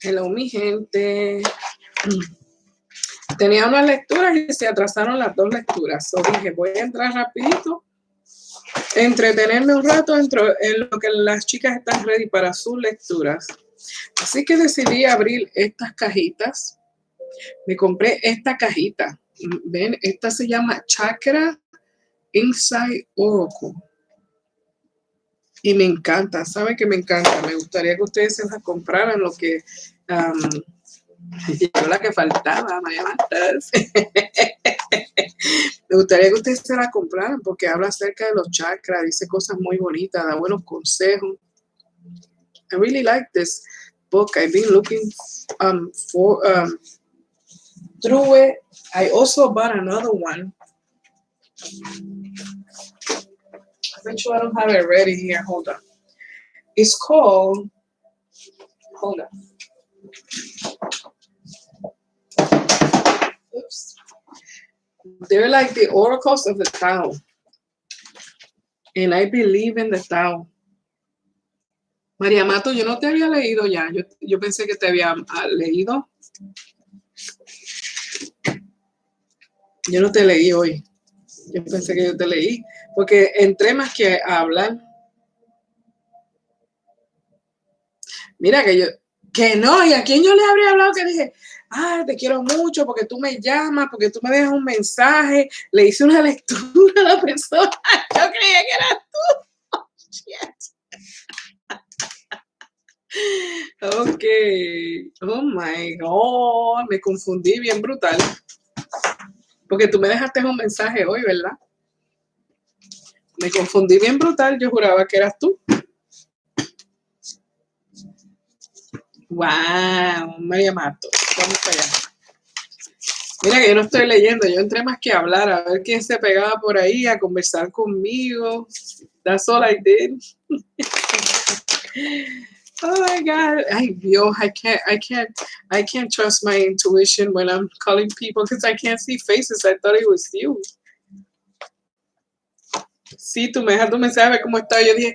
Hello, mi gente. Tenía unas lecturas y se atrasaron las dos lecturas. So dije, voy a entrar rapidito, entretenerme un rato en lo que las chicas están ready para sus lecturas. Así que decidí abrir estas cajitas. Me compré esta cajita. Ven, esta se llama Chakra Inside Oracle. Y me encanta, ¿saben que me encanta? Me gustaría que ustedes se la compraran, lo que yo la que faltaba, María Martas. Me gustaría que ustedes se la compraran porque habla acerca de los chakras, dice cosas muy bonitas, da buenos consejos. I really like this book. I've been looking through it. I also bought another one. I bet you I don't have it ready here. Hold on. It's called, hold on. Oops. They're like the oracles of the Tao. And I believe in the Tao. María Mato, yo no te había leído ya. Yo pensé que te había leído. Yo no te leí hoy. Yo pensé que yo te leí. Porque entré más que a hablar. Mira que no, ¿y a quién yo le habría hablado? Que dije, te quiero mucho porque tú me llamas, porque tú me dejas un mensaje. Le hice una lectura a la persona. Yo creía que eras tú. Oh, shit. Ok. Oh my God. Me confundí bien brutal. Porque tú me dejaste un mensaje hoy, ¿verdad? Me confundí bien brutal. Yo juraba que eras tú. Wow, María Mato. Vamos para allá. Mira que yo no estoy leyendo. Yo entré más que a hablar, a ver quién se pegaba por ahí, a conversar conmigo. That's all I did. Oh my God. Ay, Dios, I can't trust my intuition when I'm calling people because I can't see faces. I thought it was you. Sí, tú me dejas tu mensaje, ¿cómo está? Yo dije,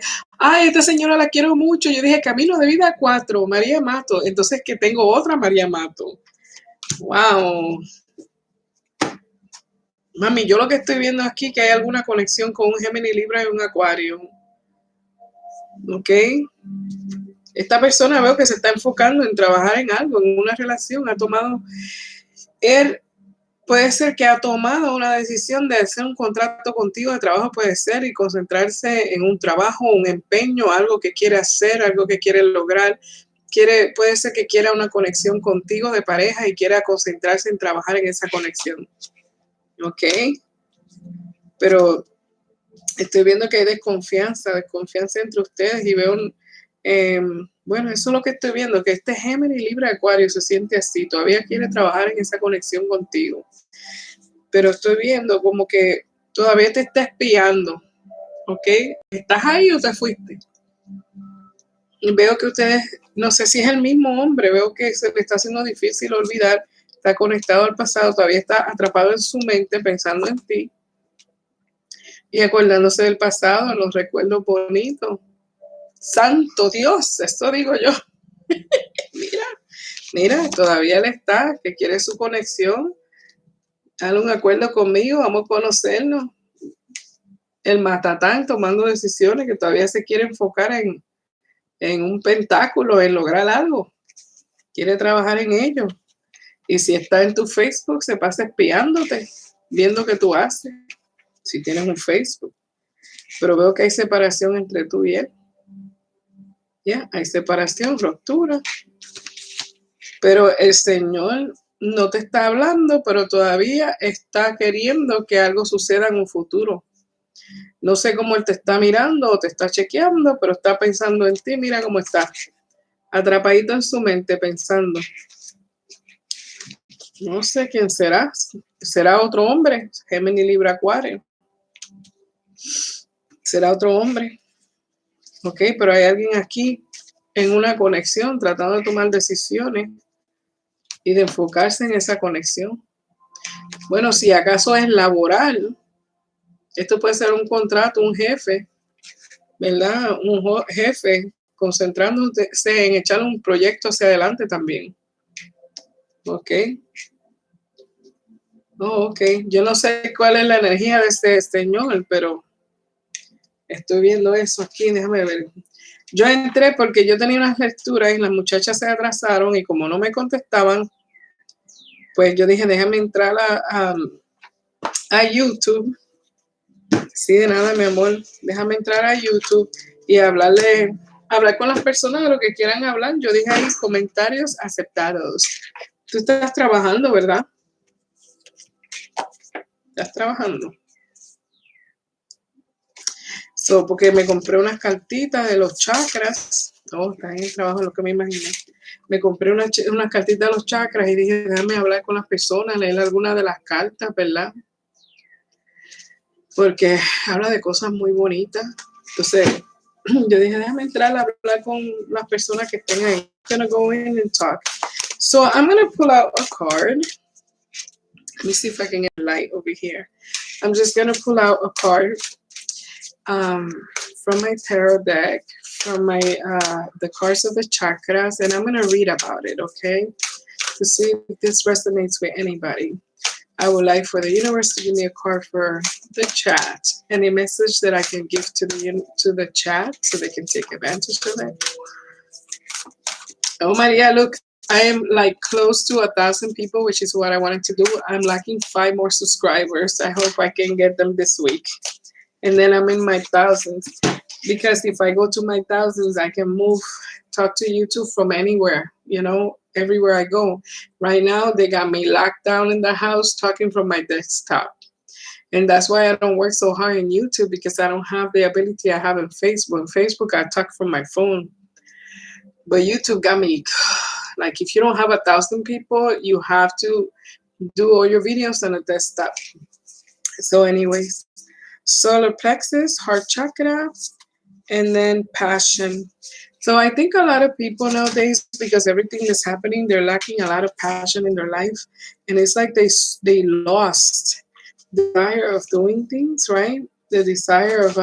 esta señora la quiero mucho. Yo dije, Camino de Vida 4, María Mato. Entonces que tengo otra María Mato. Wow. Mami, yo lo que estoy viendo aquí que hay alguna conexión con un Géminis, Libra y un Acuario. ¿Ok? Esta persona veo que se está enfocando en trabajar en algo, en una relación. Puede ser que ha tomado una decisión de hacer un contrato contigo de trabajo, puede ser, y concentrarse en un trabajo, un empeño, algo que quiere hacer, algo que quiere lograr. Puede ser que quiera una conexión contigo de pareja y quiera concentrarse en trabajar en esa conexión. ¿Ok? Pero estoy viendo que hay desconfianza entre ustedes y veo bueno, eso es lo que estoy viendo, que este Géminis, Libra, Acuario se siente así, todavía quiere trabajar en esa conexión contigo. Pero estoy viendo como que todavía te está espiando, ¿ok? ¿Estás ahí o te fuiste? Y veo que ustedes, no sé si es el mismo hombre, veo que se le está haciendo difícil olvidar, está conectado al pasado, todavía está atrapado en su mente pensando en ti y acordándose del pasado, los recuerdos bonitos. Santo Dios, esto digo yo. Mira, todavía él está, que quiere su conexión. Haz un acuerdo conmigo, vamos a conocernos. El matatán tomando decisiones, que todavía se quiere enfocar en un pentáculo, en lograr algo. Quiere trabajar en ello. Y si está en tu Facebook, se pasa espiándote, viendo qué tú haces, si tienes un Facebook. Pero veo que hay separación entre tú y él. Ya, hay separación, ruptura. Pero el Señor no te está hablando, pero todavía está queriendo que algo suceda en un futuro. No sé cómo él te está mirando o te está chequeando, pero está pensando en ti. Mira cómo está, atrapadito en su mente pensando. No sé quién será. ¿Será otro hombre? Géminis, Libra, Acuario. ¿Será otro hombre? Ok, pero hay alguien aquí en una conexión tratando de tomar decisiones y de enfocarse en esa conexión. Bueno, si acaso es laboral, esto puede ser un contrato, un jefe, ¿verdad? Un jefe concentrándose en echar un proyecto hacia adelante también. Ok. Oh, ok. Yo no sé cuál es la energía de este señor, pero estoy viendo eso aquí. Déjame ver. Yo entré porque yo tenía unas lecturas y las muchachas se atrasaron y como no me contestaban, pues yo dije, déjame entrar a YouTube. Sí, de nada, mi amor. Déjame entrar a YouTube y hablar con las personas de lo que quieran hablar. Yo dije ahí comentarios aceptados. Tú estás trabajando, ¿verdad? Estás trabajando. Porque me compré unas cartitas de los chakras. Oh, está en el trabajo, lo que me imagino. Me compré unas cartitas de los chakras y dije, déjame hablar con las personas, leer alguna de las cartas, ¿verdad? Porque habla de cosas muy bonitas. Entonces, yo dije, déjame entrar a hablar con las personas que estén ahí. I'm gonna go in and talk. So I'm gonna pull out a card. Let me see if I can get light over here. I'm just gonna pull out a card from my tarot deck, from my the cards of the chakras, and I'm gonna read about it, okay? To see if this resonates with anybody. I would like for the universe to give me a card for the chat. Any message that I can give to the chat so they can take advantage of it. Oh, Maria, look, I am like close to 1,000 people, which is what I wanted to do. I'm lacking 5 more subscribers. I hope I can get them this week. And then I'm in my thousands. Because if I go to my thousands, I can talk to YouTube from anywhere, everywhere I go. Right now, they got me locked down in the house talking from my desktop. And that's why I don't work so hard in YouTube, because I don't have the ability I have in Facebook. In Facebook, I talk from my phone. But YouTube got me, like, if you don't have 1,000 people, you have to do all your videos on a desktop. So anyways, solar plexus, heart chakra, and then passion. So I think a lot of people nowadays, because everything is happening, they're lacking a lot of passion in their life. And it's like they lost the desire of doing things, right? The desire of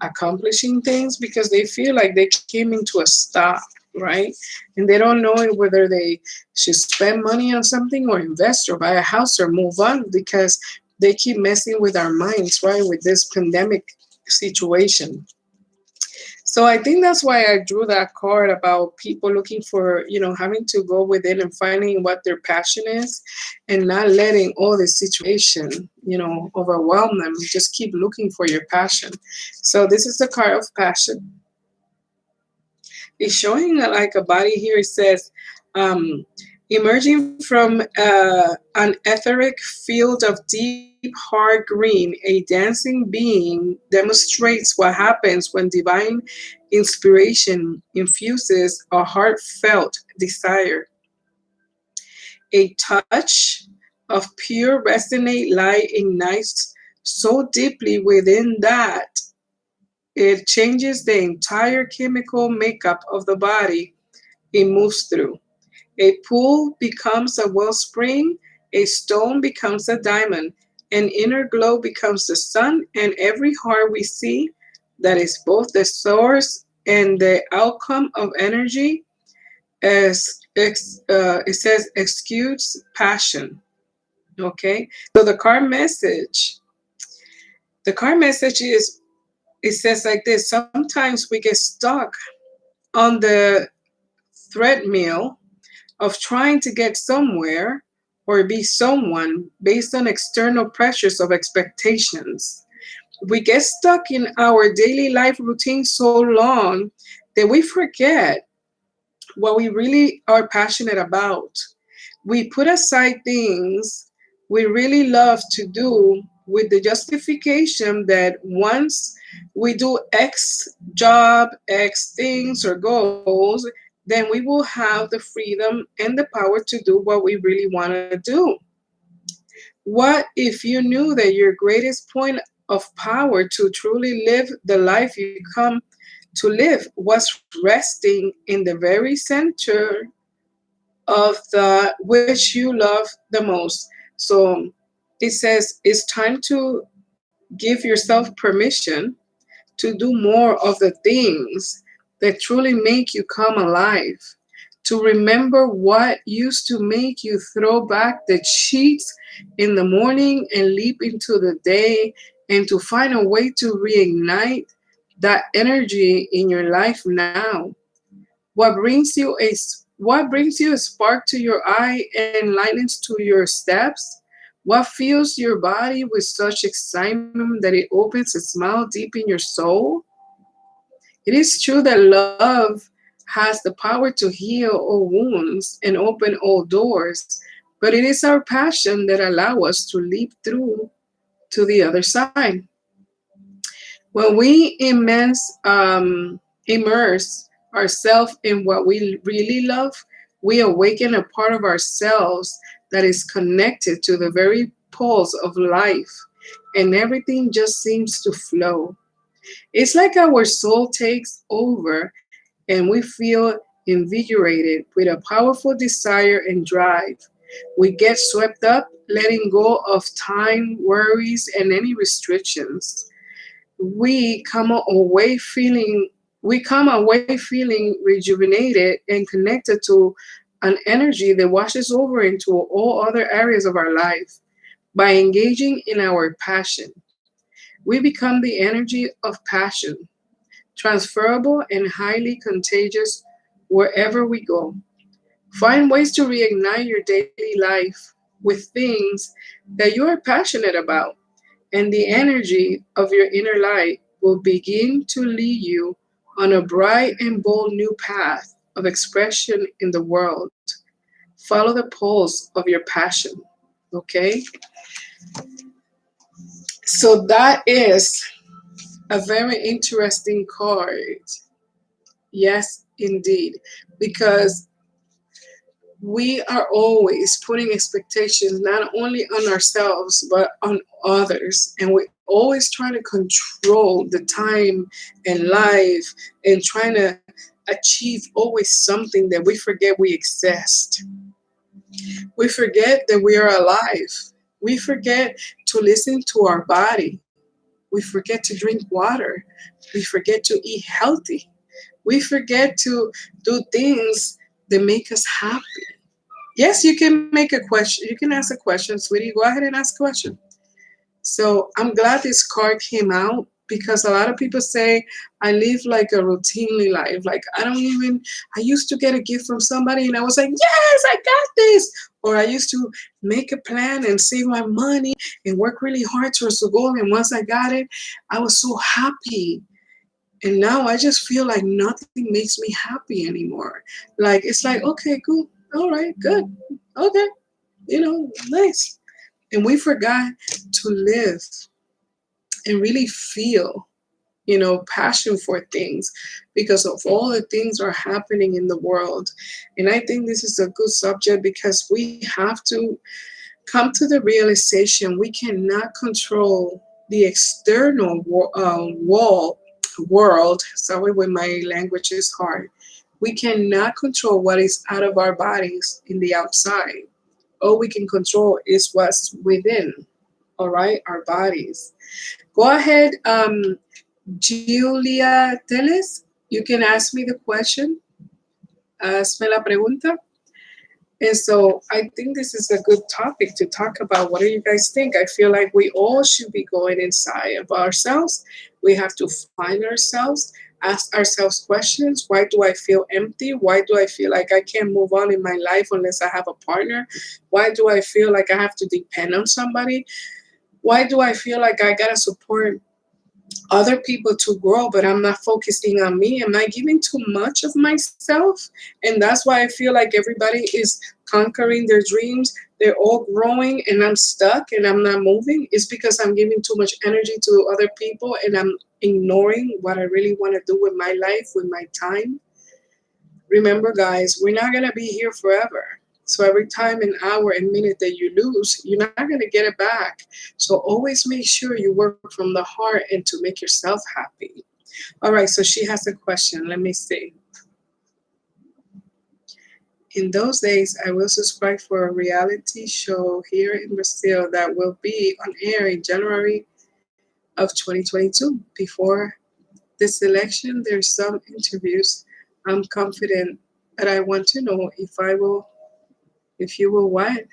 accomplishing things, because they feel like they came into a stop, right? And they don't know whether they should spend money on something or invest or buy a house or move on, because they keep messing with our minds, right? With this pandemic situation. So I think that's why I drew that card about people looking for, having to go within and finding what their passion is and not letting all the situation, overwhelm them. Just keep looking for your passion. So this is the card of passion. It's showing like a body here. It says, emerging from an etheric field of deep hard green, a dancing being demonstrates what happens when divine inspiration infuses a heartfelt desire. A touch of pure resonate light ignites so deeply within that it changes the entire chemical makeup of the body it moves through. A pool becomes a wellspring, a stone becomes a diamond, an inner glow becomes the sun, and every heart we see that is both the source and the outcome of energy, it says, exudes passion. Okay, so the card message is, it says like this: sometimes we get stuck on the treadmill of trying to get somewhere or be someone based on external pressures of expectations. We get stuck in our daily life routine so long that we forget what we really are passionate about. We put aside things we really love to do with the justification that once we do X job, X things or goals, then we will have the freedom and the power to do what we really want to do. What if you knew that your greatest point of power to truly live the life you come to live was resting in the very center of the which you love the most? So it says it's time to give yourself permission to do more of the things that truly make you come alive, to remember what used to make you throw back the sheets in the morning and leap into the day, and to find a way to reignite that energy in your life now. What brings you a spark to your eye and lightens to your steps? What fills your body with such excitement that it opens a smile deep in your soul? It is true that love has the power to heal all wounds and open all doors, but it is our passion that allow us to leap through to the other side. When we immerse ourselves in what we really love, we awaken a part of ourselves that is connected to the very pulse of life, and everything just seems to flow. It's like our soul takes over and we feel invigorated with a powerful desire and drive. We get swept up, letting go of time, worries, and any restrictions. We come away feeling we come away feeling rejuvenated and connected to an energy that washes over into all other areas of our life. By engaging in our passion, we become the energy of passion, transferable and highly contagious wherever we go. Find ways to reignite your daily life with things that you are passionate about, and the energy of your inner light will begin to lead you on a bright and bold new path of expression in the world. Follow the pulse of your passion. Okay? So that is a very interesting card. Yes, indeed. Because we are always putting expectations not only on ourselves but on others, and we're always trying to control the time and life and trying to achieve always something that we forget we exist. We forget that we are alive. We forget to listen to our body. We forget to drink water. We forget to eat healthy. We forget to do things that make us happy. Yes, you can make a question. You can ask a question, sweetie. Go ahead and ask a question. So I'm glad this card came out because a lot of people say I live like a routinely life. Like I used to get a gift from somebody and I was like, yes, I got this. Or I used to make a plan and save my money and work really hard towards the goal. And once I got it, I was so happy. And now I just feel like nothing makes me happy anymore. Like it's like, okay, cool. All right, good. Okay, nice. And we forgot to live and really feel, passion for things because of all the things are happening in the world. And I think this is a good subject because we have to come to the realization we cannot control the external world. Sorry, when my language is hard. We cannot control what is out of our bodies in the outside. All we can control is what's within, all right, our bodies. Go ahead, Julia Teles. You can ask me the question. Hazme la pregunta. And so I think this is a good topic to talk about. What do you guys think? I feel like we all should be going inside of ourselves. We have to find ourselves, ask ourselves questions. Why do I feel empty? Why do I feel like I can't move on in my life unless I have a partner? Why do I feel like I have to depend on somebody? Why do I feel like I gotta support other people to grow, but I'm not focusing on me? Am I giving too much of myself? And that's why I feel like everybody is conquering their dreams. They're all growing, and I'm stuck and I'm not moving. It's because I'm giving too much energy to other people and I'm ignoring what I really want to do with my life, with my time. Remember, guys, we're not going to be here forever. So every time, an hour, and minute that you lose, you're not going to get it back. So always make sure you work from the heart and to make yourself happy. All right, so she has a question. Let me see. In those days, I will subscribe for a reality show here in Brazil that will be on air in January of 2022. Before the selection, there's some interviews. I'm confident, but I want to know if you will what?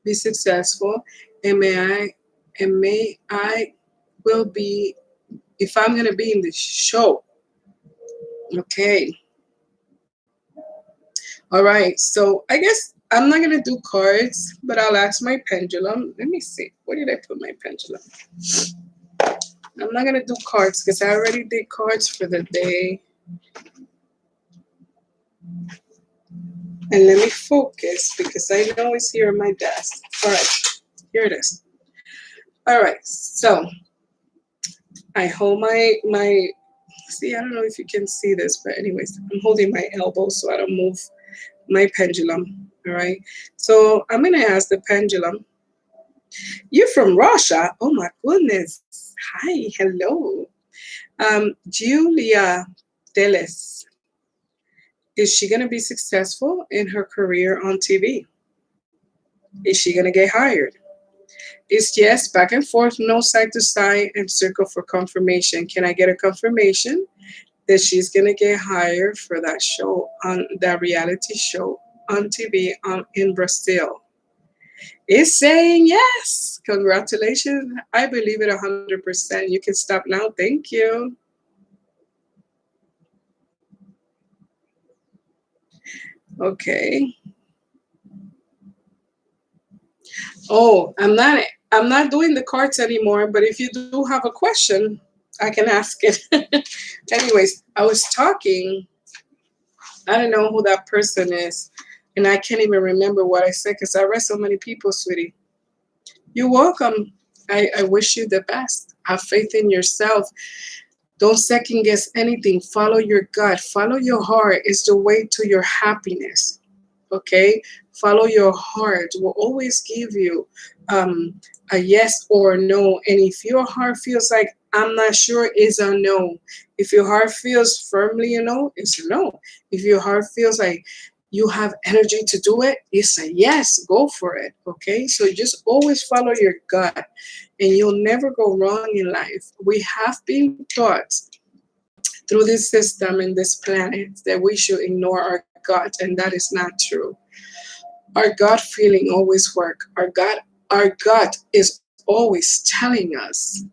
Be successful, and may I will be, if I'm gonna be in the show. Okay. All right. So I guess I'm not gonna do cards, but I'll ask my pendulum. Let me see. Where did I put my pendulum? I'm not gonna do cards because I already did cards for the day. And let me focus because I know it's here on my desk. All right, here it is. All right, so I hold my. See, I don't know if you can see this, but anyways, I'm holding my elbow so I don't move my pendulum. All right, so I'm gonna ask the pendulum. You're from Russia? Oh my goodness! Hi, hello, Julia Teles. Is she gonna be successful in her career on TV? Is she gonna get hired? It's yes, back and forth, no side to side, and circle for confirmation. Can I get a confirmation that she's gonna get hired for that show, on that reality show on TV in Brazil? It's saying yes. Congratulations. I believe it 100%. You can stop now. Thank you. Okay. Oh, I'm not doing the cards anymore, but if you do have a question, I can ask it. Anyways, I was talking. I don't know who that person is, and I can't even remember what I said because I read so many people, sweetie. You're welcome. I wish you the best. Have faith in yourself. Don't second guess anything. Follow your gut. Follow your heart. It's the way to your happiness. Okay? Follow your heart. Will always give you a yes or a no. And if your heart feels like I'm not sure, it's a no. If your heart feels firmly a no, it's a no. If your heart feels like you have energy to do it, it's a yes. Go for it. Okay? So just always follow your gut, and you'll never go wrong in life. We have been taught through this system and this planet that we should ignore our gut, and that is not true. Our gut feeling always work. Our gut is always telling us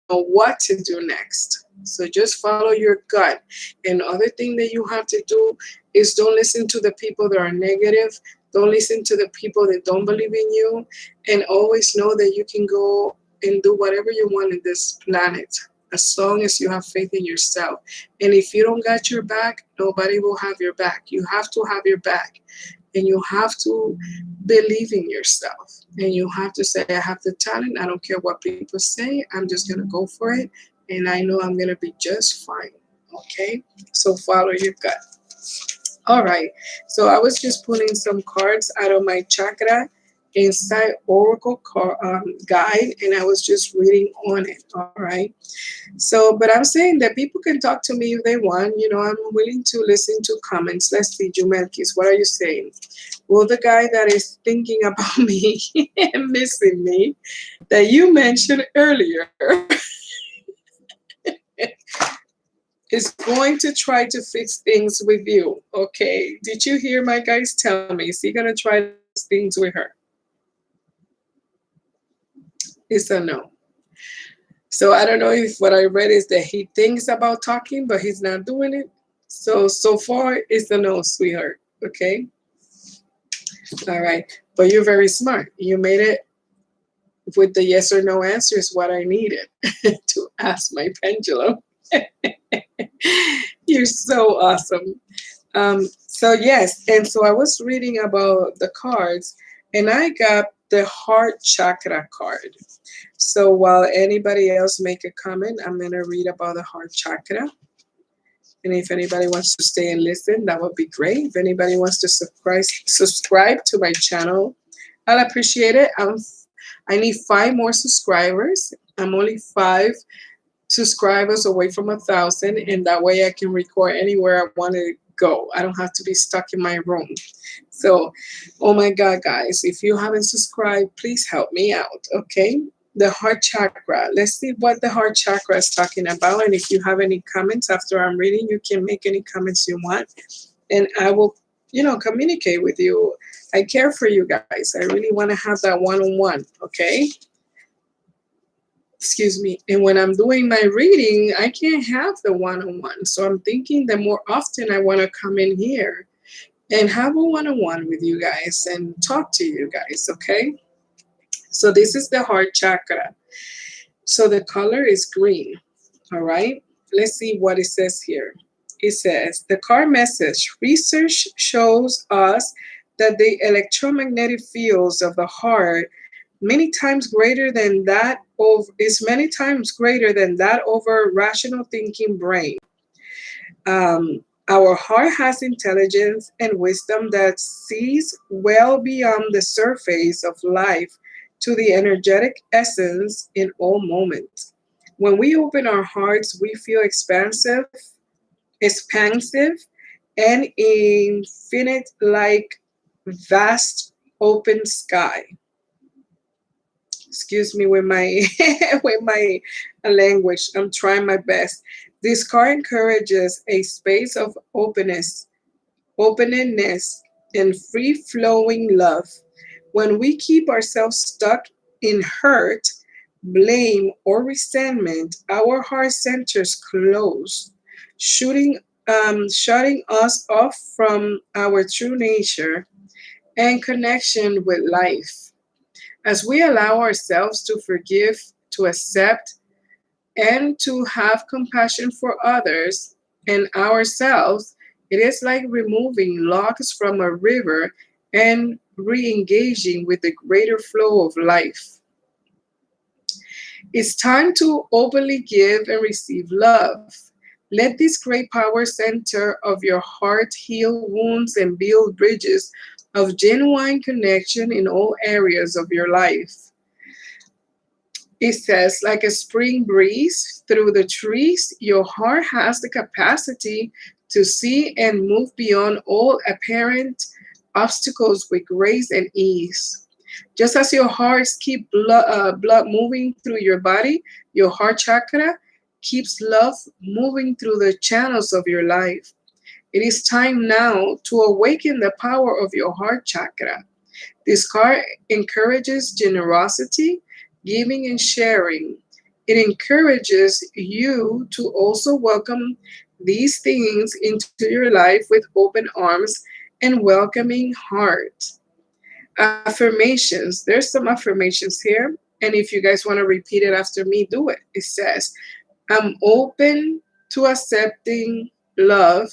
what to do next. So just follow your gut. And other thing that you have to do is don't listen to the people that are negative. Don't listen to the people that don't believe in you. And always know that you can go and do whatever you want in this planet as long as you have faith in yourself. And if you don't got your back, nobody will have your back. You have to have your back. And you have to believe in yourself. And you have to say, I have the talent. I don't care what people say. I'm just going to go for it. And I know I'm going to be just fine. Okay? So follow your gut. All right. So I was just pulling some cards out of my chakra inside Oracle guide. And I was just reading on it. All right. So, but I'm saying that people can talk to me if they want. You know, I'm willing to listen to comments. Let's see, Jumelkis, what are you saying? Well, the guy that is thinking about me and missing me that you mentioned earlier is going to try to fix things with you. Okay. Did you hear my guys tell me? Is he going to try to fix things with her? It's a no. So I don't know if what I read is that he thinks about talking, but he's not doing it. So far, it's a no, sweetheart. Okay. All right. But you're very smart. You made it with the yes or no answer is what I needed to ask my pendulum. You're so awesome. So yes, and so I was reading about the cards, and I got the Heart Chakra card. So while anybody else make a comment, I'm gonna read about the Heart Chakra. And if anybody wants to stay and listen, that would be great. If anybody wants to subscribe to my channel, I'll appreciate it. I need 5 more subscribers. I'm only 5 subscribers away from 1,000, and that way I can record anywhere I want to go. I don't have to be stuck in my room. So, oh my God, guys, if you haven't subscribed, please help me out, okay? the heart chakra. Let's see what the heart chakra is talking about. And if you have any comments after I'm reading, you can make any comments you want. And I will, communicate with you. I care for you guys. I really want to have that one-on-one. Okay. Excuse me. And when I'm doing my reading, I can't have the one-on-one. So I'm thinking that more often I want to come in here and have a one-on-one with you guys and talk to you guys. Okay. So this is the heart chakra. So the color is green. All right. Let's see what it says here. It says the card message: research shows us that the electromagnetic fields of the heart many times greater than that of our rational thinking brain. Our heart has intelligence and wisdom that sees well beyond the surface of life to the energetic essence in all moments. When we open our hearts, we feel expansive, and infinite, like vast open sky. Excuse me with my with my language. I'm trying my best. This card encourages a space of openness, and free flowing love. When we keep ourselves stuck in hurt, blame, or resentment, our heart centers close, shutting us off from our true nature and connection with life. As we allow ourselves to forgive, to accept, and to have compassion for others and ourselves, it is like removing logs from a river and re engaging with the greater flow of life. It's time to openly give and receive love. Let this great power center of your heart heal wounds and build bridges of genuine connection in all areas of your life. It says, like a spring breeze through the trees, your heart has the capacity to see and move beyond all apparent obstacles with grace and ease. Just as your hearts keep blood moving through your body, your heart chakra keeps love moving through the channels of your life. It is time now to awaken the power of your heart chakra. This card encourages generosity, giving, and sharing. It encourages you to also welcome these things into your life with open arms and welcoming heart. Affirmations. There's some affirmations here. And if you guys want to repeat it after me, do it. It says, I'm open to accepting love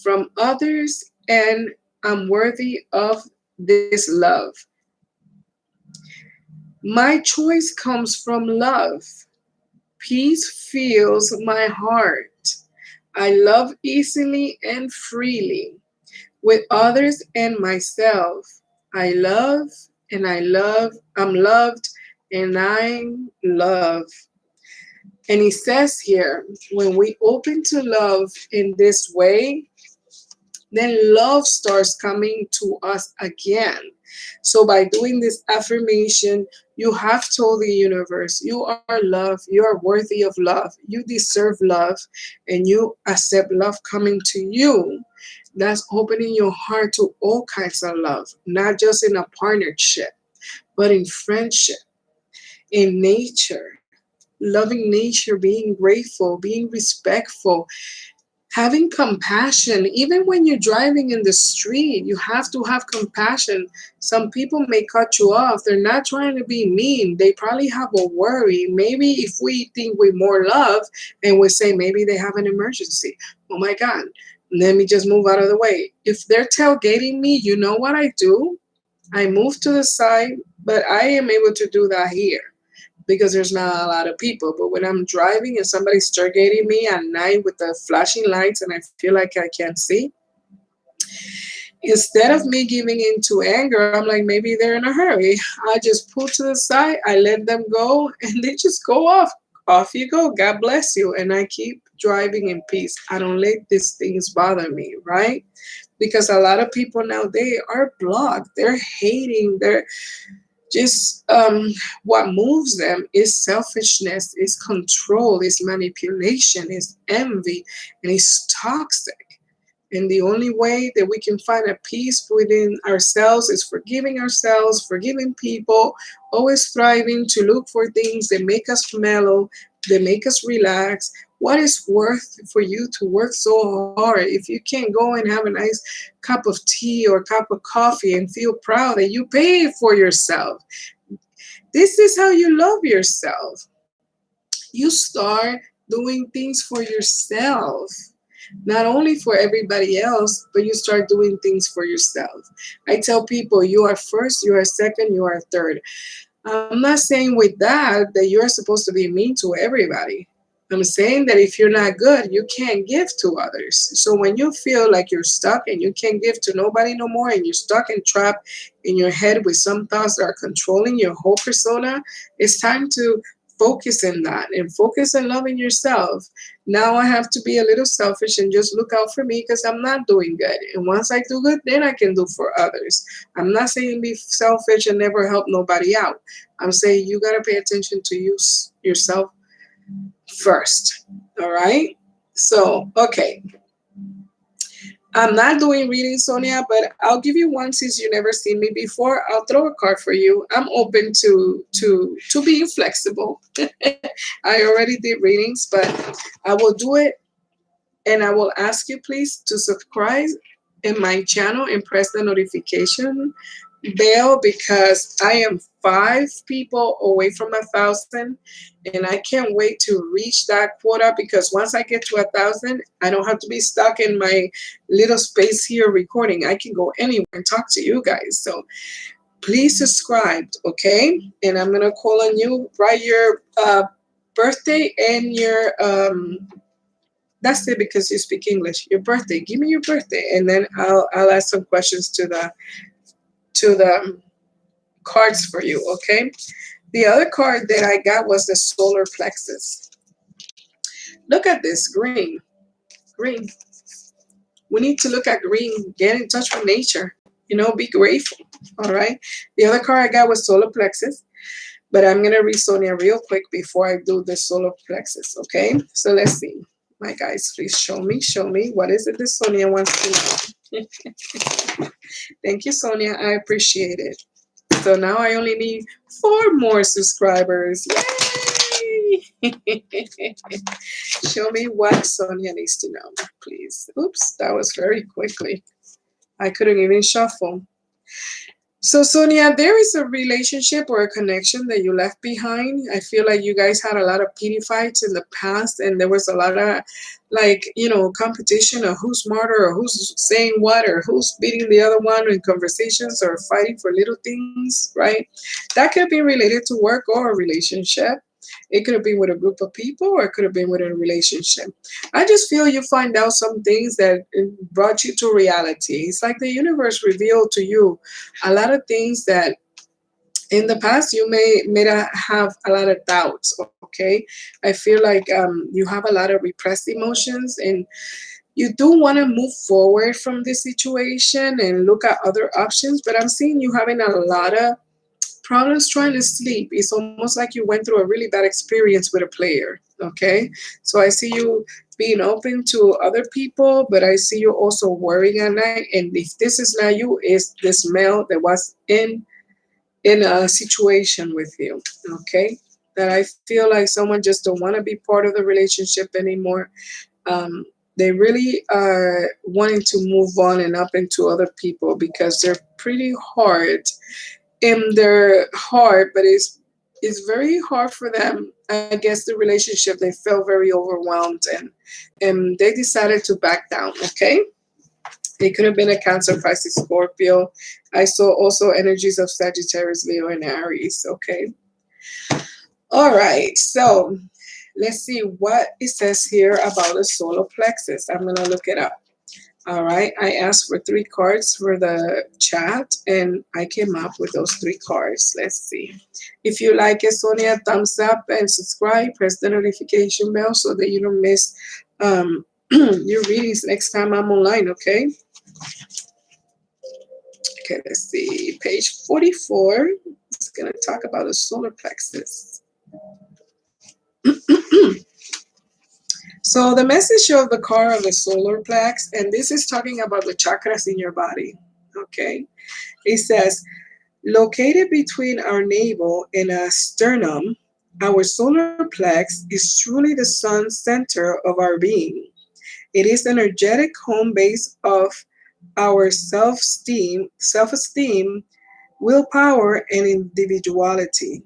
from others, and I'm worthy of this love. My choice comes from love. Peace fills my heart. I love easily and freely with others and myself. I love and I love. I'm loved and I'm loved. And he says here, when we open to love in this way, then love starts coming to us again. So by doing this affirmation, you have told the universe, you are loved, you are worthy of love, you deserve love, and you accept love coming to you. That's opening your heart to all kinds of love, not just in a partnership, but in friendship, in nature, loving nature, being grateful, being respectful, having compassion. Even when you're driving in the street, you have to have compassion. Some people may cut you off. They're not trying to be mean. They probably have a worry. Maybe if we think with more love and we say maybe they have an emergency, oh my God, let me just move out of the way. If they're tailgating me, you know what I do? I move to the side, but I am able to do that here because there's not a lot of people. But when I'm driving and somebody's tailgating me at night with the flashing lights and I feel like I can't see, instead of me giving into anger, I'm like, maybe they're in a hurry. I just pull to the side, I let them go, and they just go off. Off you go. God bless you. And I keep driving in peace. I don't let these things bother me, right? Because a lot of people now, they are blocked. They're hating. Just what moves them is selfishness, is control, is manipulation, is envy, and is toxic. And the only way that we can find a peace within ourselves is forgiving ourselves, forgiving people, always striving to look for things that make us mellow, that make us relax. What is worth for you to work so hard if you can't go and have a nice cup of tea or cup of coffee and feel proud that you paid for yourself? This is how you love yourself. You start doing things for yourself, not only for everybody else, but you start doing things for yourself. I tell people, you are first, you are second, you are third. I'm not saying with that you're supposed to be mean to everybody. I'm saying that if you're not good, you can't give to others. So when you feel like you're stuck and you can't give to nobody no more, and you're stuck and trapped in your head with some thoughts that are controlling your whole persona, it's time to focus in that and focus on loving yourself. Now I have to be a little selfish and just look out for me because I'm not doing good. And once I do good, then I can do for others. I'm not saying be selfish and never help nobody out. I'm saying you got to pay attention to yourself first. All right. So, okay. I'm not doing reading, Sonia, but I'll give you one since you never seen me before. I'll throw a card for you. I'm open to being flexible. I already did readings, but I will do it, and I will ask you please to subscribe in my channel and press the notification bell because I am 5 people away from 1,000, and I can't wait to reach that quota because once I get to 1,000, I don't have to be stuck in my little space here recording. I can go anywhere and talk to you guys. So please subscribe, okay? And I'm gonna call on you. Write your birthday and your that's it because you speak English. Your birthday. Give me your birthday, and then I'll ask some questions to the cards for you, okay? The other card that I got was the solar plexus. Look at this, green, green. We need to look at green, get in touch with nature, be grateful, all right? The other card I got was solar plexus, but I'm going to read Sonia real quick before I do the solar plexus, okay? So let's see. My guys, please show me. What is it that Sonia wants to know? Thank you, Sonia. I appreciate it. So now I only need 4 more subscribers. Yay! Show me what Sonia needs to know, please. Oops, that was very quickly. I couldn't even shuffle. So, Sonia, there is a relationship or a connection that you left behind. I feel like you guys had a lot of pity fights in the past, and there was a lot of, competition of who's smarter or who's saying what or who's beating the other one in conversations or fighting for little things, right? That could be related to work or a relationship. It could have been with a group of people or it could have been with a relationship. I just feel you find out some things that brought you to reality. It's like the universe revealed to you a lot of things that in the past you may have a lot of doubts. Okay, I feel like you have a lot of repressed emotions, and you do want to move forward from this situation and look at other options, but I'm seeing you having a lot of problems trying to sleep. It's almost like you went through a really bad experience with a player. Okay, so I see you being open to other people, but I see you also worrying at night. And if this is not you, is this male that was in a situation with you? Okay, that I feel like someone just don't want to be part of the relationship anymore. They really are wanting to move on and up into other people because they're pretty hard in their heart, but it's very hard for them. I guess the relationship, they felt very overwhelmed, and they decided to back down. Okay, it could have been a Cancer, Pisces, Scorpio. I saw also energies of Sagittarius, Leo, and Aries. Okay, all right, so let's see what it says here about the solar plexus. I'm gonna look it up. All right, I asked for 3 cards for the chat, and I came up with those 3 cards. Let's see. If you like it, Sonia, thumbs up and subscribe. Press the notification bell so that you don't miss your readings next time I'm online, okay? Okay, let's see. Page 44. It's is going to talk about the solar plexus. So the message of the card of the solar plex, and this is talking about the chakras in your body. Okay. It says, located between our navel and our sternum, our solar plex is truly the sun center of our being. It is energetic home base of our self-esteem, willpower, and individuality.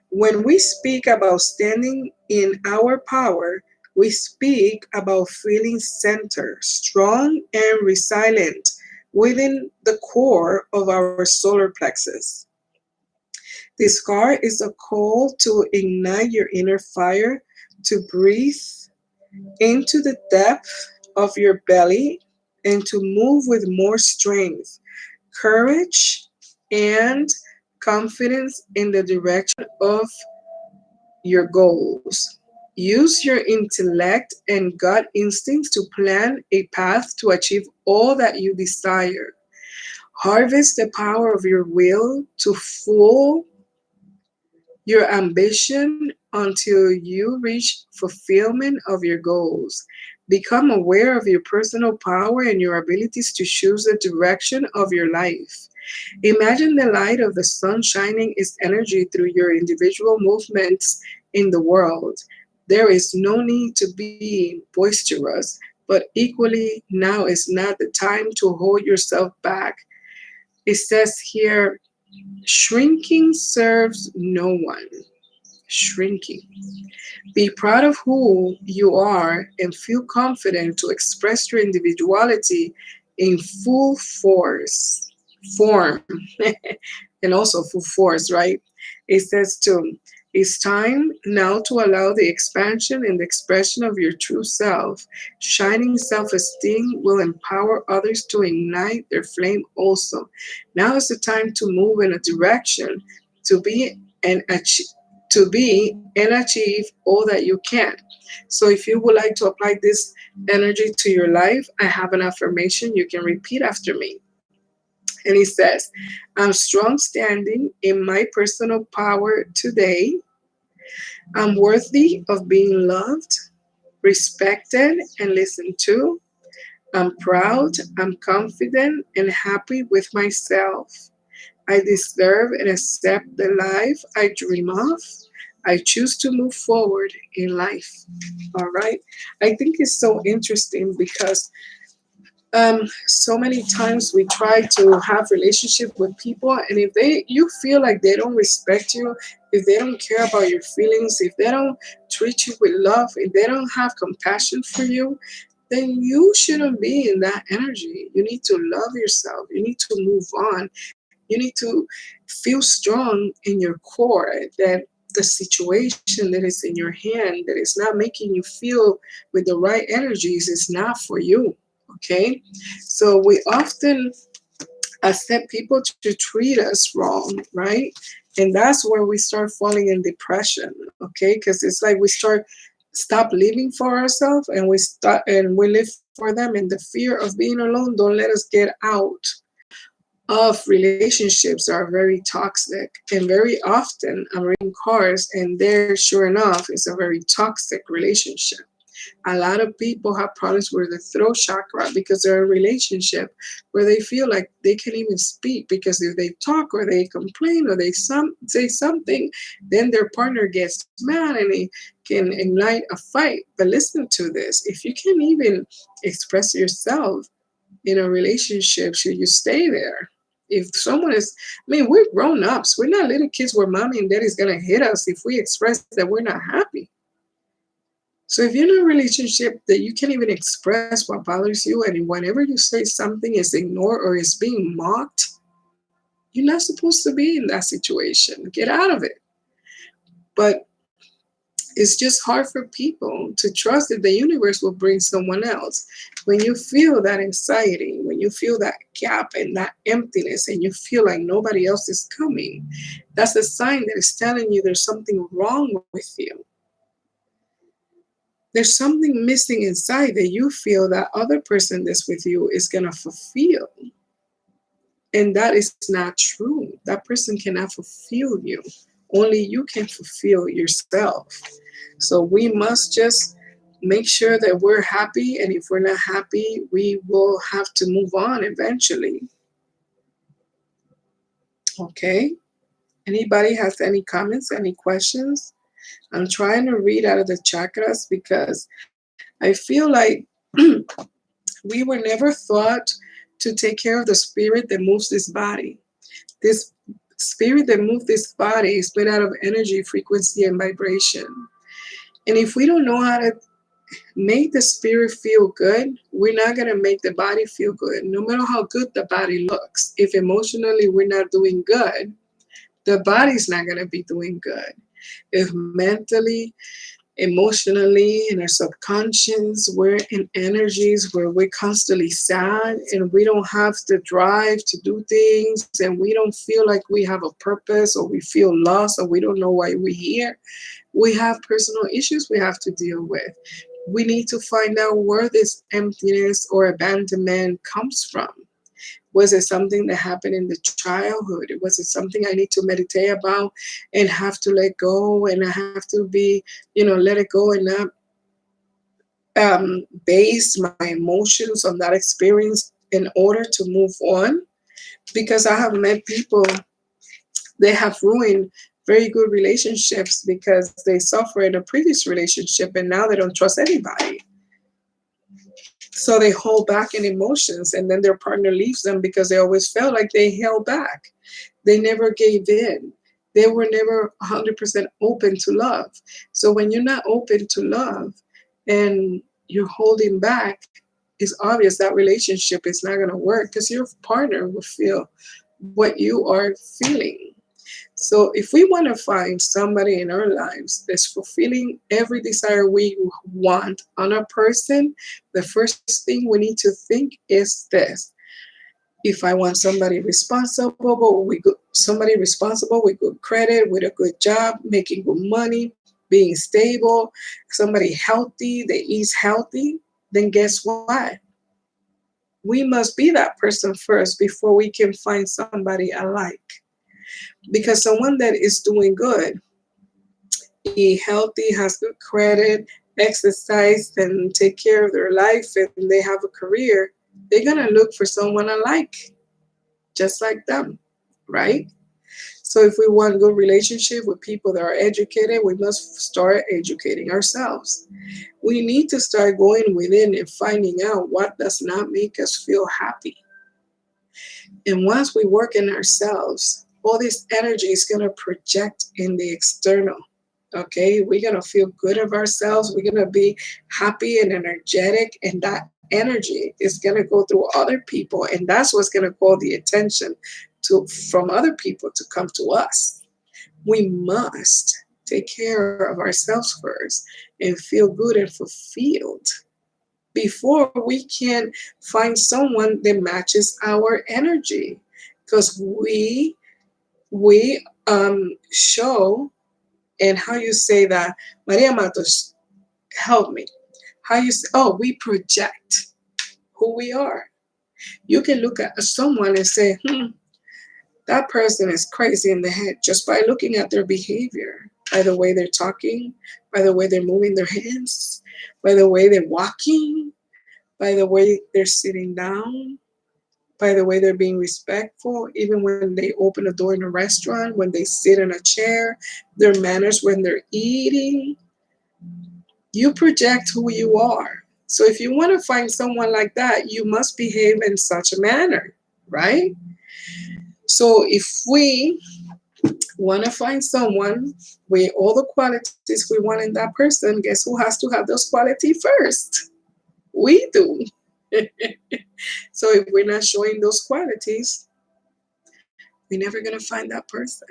When we speak about standing in our power, we speak about feeling centered, strong, and resilient within the core of our solar plexus. This card is a call to ignite your inner fire, to breathe into the depth of your belly, and to move with more strength, courage, and confidence in the direction of your goals. Use your intellect and gut instincts to plan a path to achieve all that you desire. Harvest the power of your will to fuel your ambition until you reach fulfillment of your goals. Become aware of your personal power and your abilities to choose the direction of your life. Imagine the light of the sun shining its energy through your individual movements in the world. There is no need to be boisterous, but equally, now is not the time to hold yourself back. It says here, shrinking serves no one. Shrinking. Be proud of who you are and feel confident to express your individuality in full form, and also full force, right? It says to, it's time now to allow the expansion and the expression of your true self. Shining self esteem will empower others to ignite their flame also. Now is the time to move in a direction to be and achieve. All that you can. So, if you would like to apply this energy to your life, I have an affirmation you can repeat after me. And it says, I'm strong standing in my personal power today. I'm worthy of being loved, respected, and listened to. I'm proud, I'm confident, and happy with myself. I deserve and accept the life I dream of. I choose to move forward in life. All right. I think it's so interesting because so many times we try to have relationship with people, and if you feel like they don't respect you, if they don't care about your feelings, if they don't treat you with love, if they don't have compassion for you, then you shouldn't be in that energy. You need to love yourself. You need to move on. You need to feel strong in your core that the situation that is in your hand that is not making you feel with the right energies is not for you. Okay. So we often accept people to treat us wrong, right? And that's where we start falling in depression. Okay. Because it's like we stop living for ourselves, and we live for them, and the fear of being alone don't let us get out of relationships are very toxic. And very often I'm reading cards, and there, sure enough, is a very toxic relationship. A lot of people have problems with the throat chakra because they're in a relationship where they feel like they can't even speak, because if they talk or they complain or they say something, then their partner gets mad and they can ignite a fight. But listen to this: if you can't even express yourself in a relationship, should you stay there? If someone is, I mean, we're grown ups. We're not little kids where mommy and daddy's going to hit us if we express that we're not happy. So if you're in a relationship that you can't even express what bothers you, and whenever you say something is ignored or is being mocked, you're not supposed to be in that situation. Get out of it. But it's just hard for people to trust that the universe will bring someone else. When you feel that anxiety, when you feel that gap and that emptiness, and you feel like nobody else is coming, that's a sign that is telling you there's something wrong with you. There's something missing inside that you feel that other person that's with you is going to fulfill. And that is not true. That person cannot fulfill you. Only you can fulfill yourself. So we must just make sure that we're happy. And if we're not happy, we will have to move on eventually. Okay? Anybody has any comments, any questions? I'm trying to read out of the chakras because I feel like we were never thought to take care of the spirit that moves this body. This spirit that moves this body is made out of energy, frequency, and vibration. And if we don't know how to make the spirit feel good, we're not going to make the body feel good, no matter how good the body looks. If emotionally we're not doing good, the body's not going to be doing good. If mentally, emotionally, in our subconscious, we're in energies where we're constantly sad and we don't have the drive to do things and we don't feel like we have a purpose, or we feel lost, or we don't know why we're here. We have personal issues we have to deal with. We need to find out where this emptiness or abandonment comes from. Was it something that happened in the childhood? Was it something I need to meditate about and have to let go, and I have to be, let it go and not base my emotions on that experience in order to move on? Because I have met people, they have ruined very good relationships because they suffered in a previous relationship and now they don't trust anybody. So they hold back in emotions, and then their partner leaves them because they always felt like they held back. They never gave in. They were never 100% open to love. So when you're not open to love and you're holding back, it's obvious that relationship is not going to work because your partner will feel what you are feeling. So if we want to find somebody in our lives that's fulfilling every desire we want on a person, the first thing we need to think is this. If I want somebody responsible with good credit, with a good job, making good money, being stable, somebody healthy, that eats healthy, then guess what? We must be that person first before we can find somebody alike. Because someone that is doing good, eat healthy, has good credit, exercise, and take care of their life, and they have a career, they're going to look for someone alike, just like them, right? So if we want a good relationship with people that are educated, we must start educating ourselves. We need to start going within and finding out what does not make us feel happy. And once we work in ourselves, all this energy is going to project in the external. Okay, we're going to feel good of ourselves. We're going to be happy and energetic, and that energy is going to go through other people, and that's what's going to call the attention from other people to come to us. We must take care of ourselves first and feel good and fulfilled before we can find someone that matches our energy, because we show. And how you say that, Maria Matos, help me. How you say, oh, we project who we are. You can look at someone and say, that person is crazy in the head just by looking at their behavior, by the way they're talking, by the way they're moving their hands, by the way they're walking, by the way they're sitting down, by the way they're being respectful, even when they open a door in a restaurant, when they sit in a chair, their manners when they're eating. You project who you are. So if you want to find someone like that, you must behave in such a manner, right? So if we want to find someone with all the qualities we want in that person, guess who has to have those qualities first? We do. So if we're not showing those qualities, we're never going to find that person.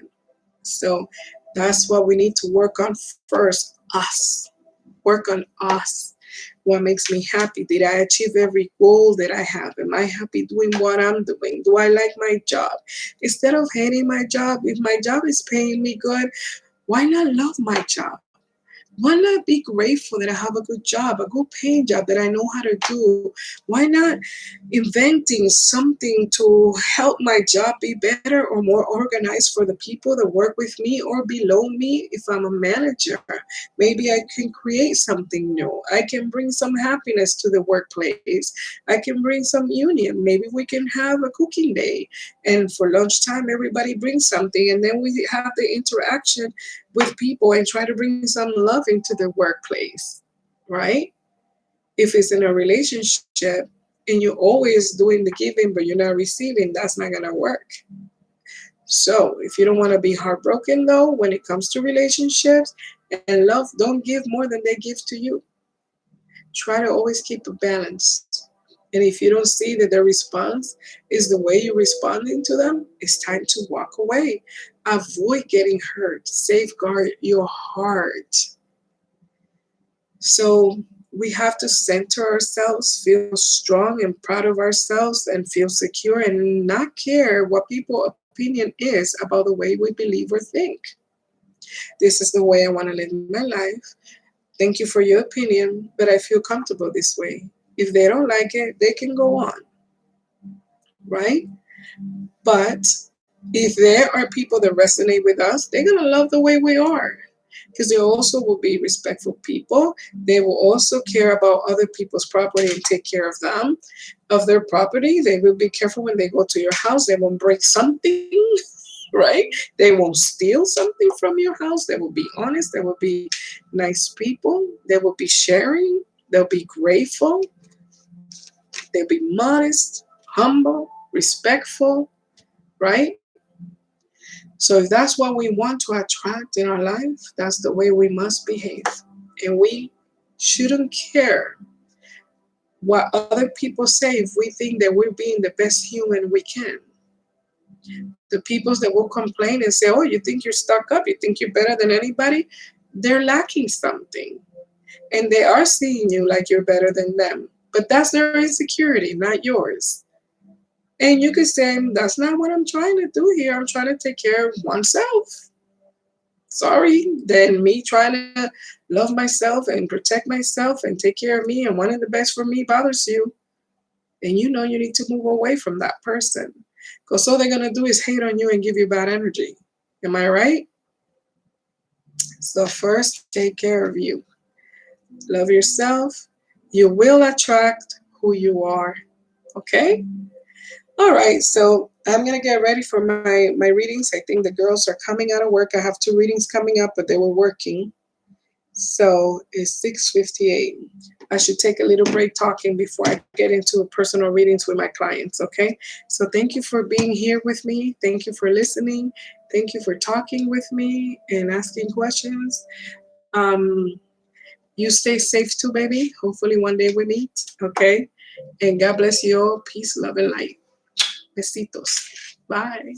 So that's what we need to work on first, us. Work on us. What makes me happy? Did I achieve every goal that I have? Am I happy doing what I'm doing? Do I like my job? Instead of hating my job, if my job is paying me good, why not love my job? Why not be grateful that I have a good job, a good paying job that I know how to do? Why not inventing something to help my job be better or more organized for the people that work with me or below me? If I'm a manager, maybe I can create something new. I can bring some happiness to the workplace. I can bring some union. Maybe we can have a cooking day. And for lunchtime, everybody brings something. And then we have the interaction with people and try to bring some love into the workplace, right? If it's in a relationship and you're always doing the giving but you're not receiving, that's not going to work. So if you don't want to be heartbroken, though, when it comes to relationships and love, don't give more than they give to you. Try to always keep a balance. And if you don't see that their response is the way you're responding to them, it's time to walk away. Avoid getting hurt. Safeguard your heart. So we have to center ourselves, feel strong and proud of ourselves, and feel secure and not care what people's opinion is about the way we believe or think. This is the way I want to live my life. Thank you for your opinion, but I feel comfortable this way. If they don't like it, they can go on, right? But if there are people that resonate with us, they're going to love the way we are because they also will be respectful people. They will also care about other people's property and take care of them, of their property. They will be careful when they go to your house. They won't break something, right? They won't steal something from your house. They will be honest. They will be nice people. They will be sharing. They'll be grateful. They'll be modest, humble, respectful, right? So if that's what we want to attract in our life, that's the way we must behave. And we shouldn't care what other people say if we think that we're being the best human we can. The people that will complain and say, oh, you think you're stuck up, you think you're better than anybody, they're lacking something. And they are seeing you like you're better than them. But that's their insecurity, not yours. And you could say, that's not what I'm trying to do here. I'm trying to take care of oneself. Sorry, then me trying to love myself and protect myself and take care of me and wanting the best for me bothers you. And you know you need to move away from that person. Because all they're going to do is hate on you and give you bad energy. Am I right? So first, take care of you. Love yourself. You will attract who you are. Okay? All right, so I'm going to get ready for my readings. I think the girls are coming out of work. I have 2 readings coming up, but they were working. So it's 6:58. I should take a little break talking before I get into personal readings with my clients, okay? So thank you for being here with me. Thank you for listening. Thank you for talking with me and asking questions. You stay safe too, baby. Hopefully one day we meet, okay? And God bless you all. Peace, love, and light. Besitos. Bye.